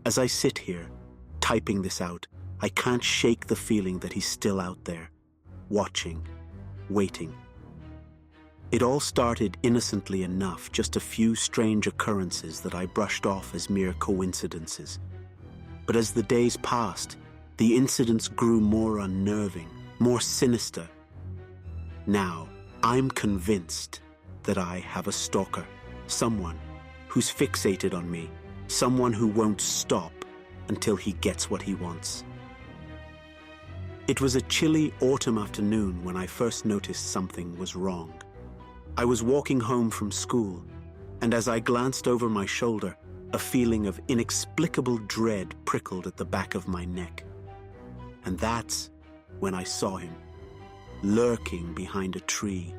As I sit here, typing this out, I can't shake the feeling that he's still out there, watching, waiting. It all started innocently enough, just a few strange occurrences that I brushed off as mere coincidences. But as the days passed, the incidents grew more unnerving, more sinister. Now, I'm convinced that I have a stalker, someone who's fixated on me, someone who won't stop until he gets what he wants. It was a chilly autumn afternoon when I first noticed something was wrong. I was walking home from school, and as I glanced over my shoulder, a feeling of inexplicable dread prickled at the back of my neck. And that's when I saw him, lurking behind a tree,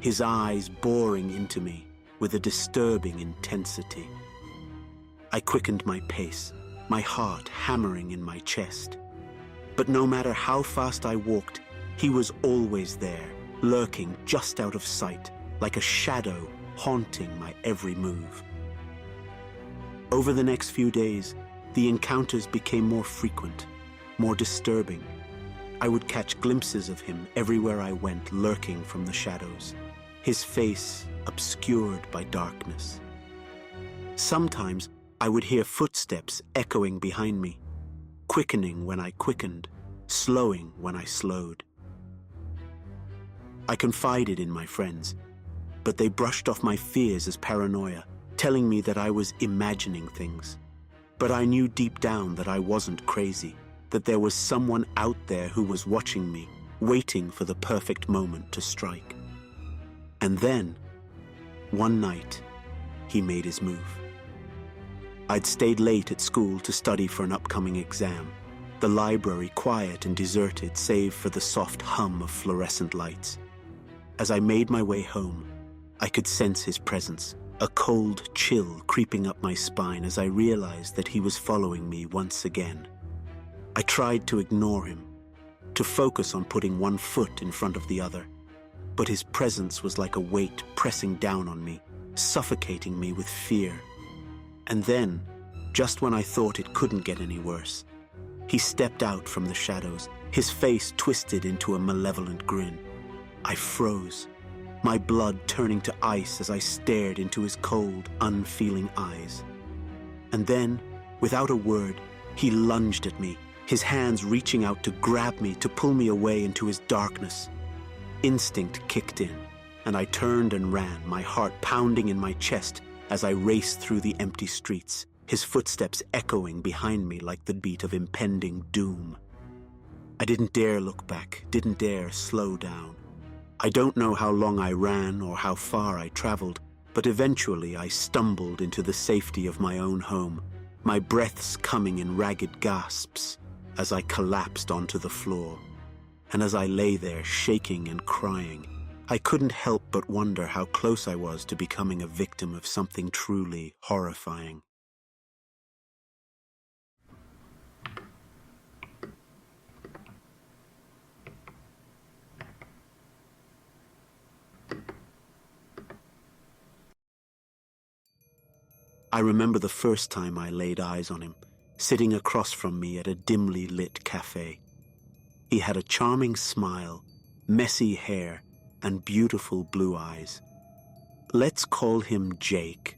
his eyes boring into me with a disturbing intensity. I quickened my pace, my heart hammering in my chest. But no matter how fast I walked, he was always there, lurking just out of sight, like a shadow haunting my every move. Over the next few days, the encounters became more frequent, more disturbing. I would catch glimpses of him everywhere I went, lurking from the shadows, his face obscured by darkness. Sometimes I would hear footsteps echoing behind me, quickening when I quickened, slowing when I slowed. I confided in my friends, but they brushed off my fears as paranoia, telling me that I was imagining things. But I knew deep down that I wasn't crazy, that there was someone out there who was watching me, waiting for the perfect moment to strike. And then, one night, he made his move. I'd stayed late at school to study for an upcoming exam, the library quiet and deserted save for the soft hum of fluorescent lights. As I made my way home, I could sense his presence, a cold chill creeping up my spine as I realized that he was following me once again. I tried to ignore him, to focus on putting one foot in front of the other, but his presence was like a weight pressing down on me, suffocating me with fear. And then, just when I thought it couldn't get any worse, he stepped out from the shadows, his face twisted into a malevolent grin. I froze, my blood turning to ice as I stared into his cold, unfeeling eyes. And then, without a word, he lunged at me, his hands reaching out to grab me, to pull me away into his darkness. Instinct kicked in, and I turned and ran, my heart pounding in my chest as I raced through the empty streets, his footsteps echoing behind me like the beat of impending doom. I didn't dare look back, didn't dare slow down. I don't know how long I ran or how far I traveled, but eventually I stumbled into the safety of my own home, my breaths coming in ragged gasps as I collapsed onto the floor. And as I lay there shaking and crying, I couldn't help but wonder how close I was to becoming a victim of something truly horrifying. I remember the first time I laid eyes on him, sitting across from me at a dimly lit cafe. He had a charming smile, messy hair, and beautiful blue eyes. Let's call him Jake.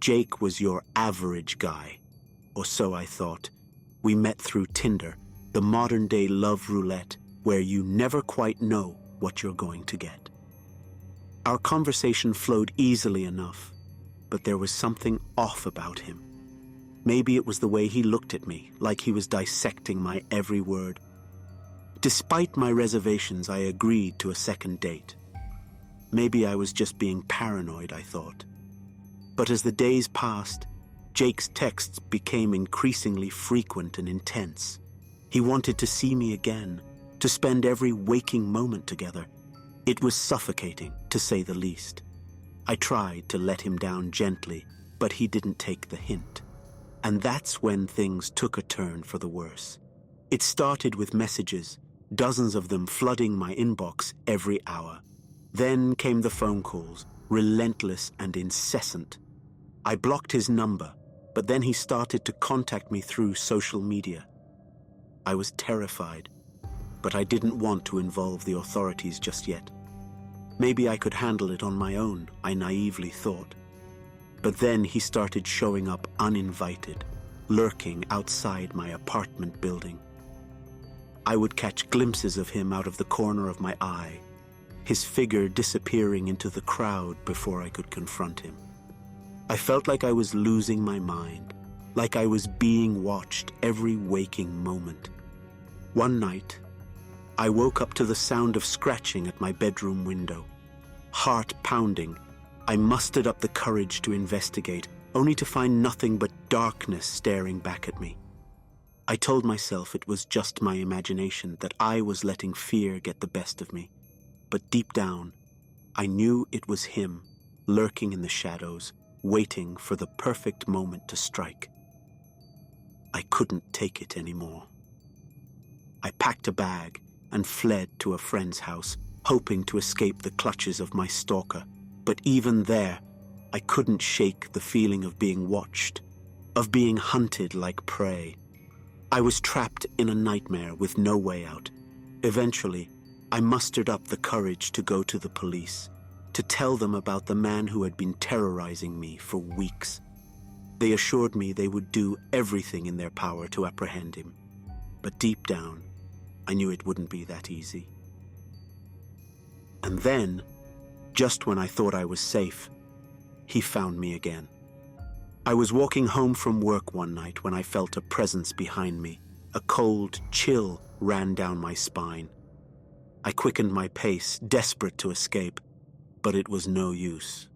Jake was your average guy, or so I thought. We met through Tinder, the modern-day love roulette where you never quite know what you're going to get. Our conversation flowed easily enough, but there was something off about him. Maybe it was the way he looked at me, like he was dissecting my every word. Despite my reservations, I agreed to a second date. Maybe I was just being paranoid, I thought. But as the days passed, Jake's texts became increasingly frequent and intense. He wanted to see me again, to spend every waking moment together. It was suffocating, to say the least. I tried to let him down gently, but he didn't take the hint. And that's when things took a turn for the worse. It started with messages, dozens of them flooding my inbox every hour. Then came the phone calls, relentless and incessant. I blocked his number, but then he started to contact me through social media. I was terrified, but I didn't want to involve the authorities just yet. Maybe I could handle it on my own, I naively thought. But then he started showing up uninvited, lurking outside my apartment building. I would catch glimpses of him out of the corner of my eye, his figure disappearing into the crowd before I could confront him. I felt like I was losing my mind, like I was being watched every waking moment. One night, I woke up to the sound of scratching at my bedroom window. Heart pounding, I mustered up the courage to investigate, only to find nothing but darkness staring back at me. I told myself it was just my imagination, that I was letting fear get the best of me. But deep down, I knew it was him, lurking in the shadows, waiting for the perfect moment to strike. I couldn't take it anymore. I packed a bag and fled to a friend's house, hoping to escape the clutches of my stalker. But even there, I couldn't shake the feeling of being watched, of being hunted like prey. I was trapped in a nightmare with no way out. Eventually, I mustered up the courage to go to the police, to tell them about the man who had been terrorizing me for weeks. They assured me they would do everything in their power to apprehend him. But deep down, I knew it wouldn't be that easy. And then, just when I thought I was safe, he found me again. I was walking home from work one night when I felt a presence behind me. A cold chill ran down my spine. I quickened my pace, desperate to escape, but it was no use.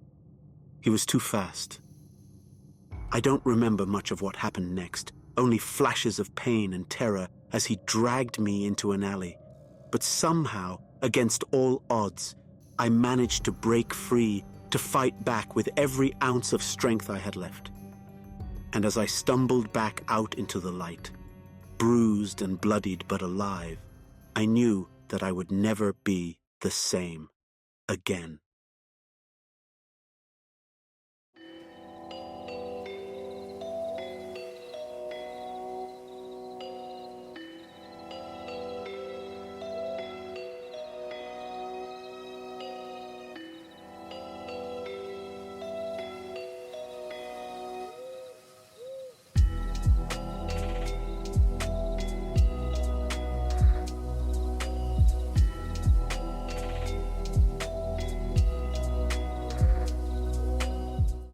He was too fast. I don't remember much of what happened next, only flashes of pain and terror as he dragged me into an alley. But somehow, against all odds, I managed to break free, to fight back with every ounce of strength I had left. And as I stumbled back out into the light, bruised and bloodied but alive, I knew that I would never be the same again.